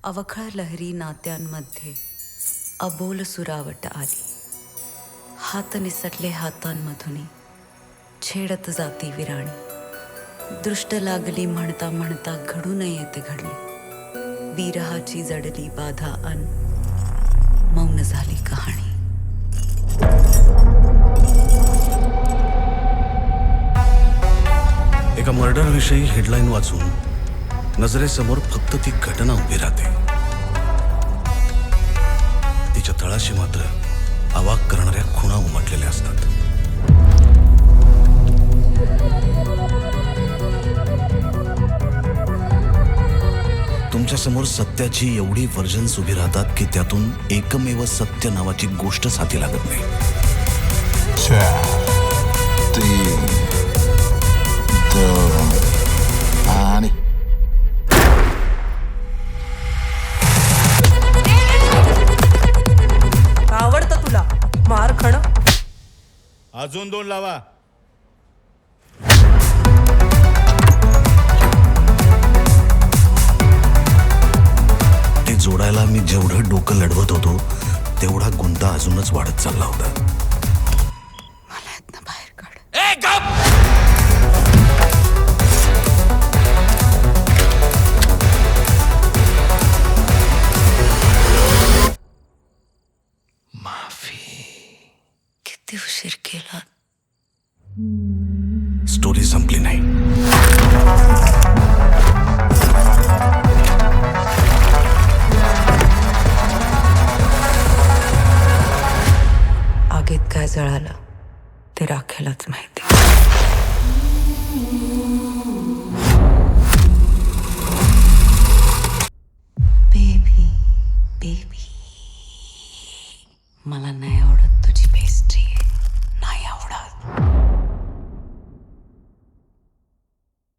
अवखळ लहरी नात्यांमध्ये अबोल सुरावट आली. हात निसटले हातांमधुनी छेडत जाती विराणी. दृष्ट लागली म्हणता म्हणता घडू नये ते घडले. विरहाची जडली बाधा अन मौन झाली कहाणी. एका मर्डर विषयी हेडलाईन वाचून नजरेसमोर फक्त ती घटना उभी राहते. तिच्या तळाशी मात्र अवाक करणाऱ्या खुणा उमटलेल्या असतात. तुमच्या समोर सत्याची एवढी व्हर्जन्स उभी राहतात की त्यातून एकमेव सत्य नावाची गोष्ट हाती लागत नाही. 4, 3, 2 आणि आवडतं तुला मार खाणं? अजून 2 लावा. ते जोडायला मी जेवढं डोकं लढवत होतो तेवढा गुंता अजूनच वाढत चालला होता. मला यातनं बाहेर काढ. किती उशीर केला. स्टोरी संपली नाही. आगीत काय जळालं ते राखेलाच माहिती. बेबी बेबी मला नाही आवडत तुझी पेस्ट्री. नाही आवडत.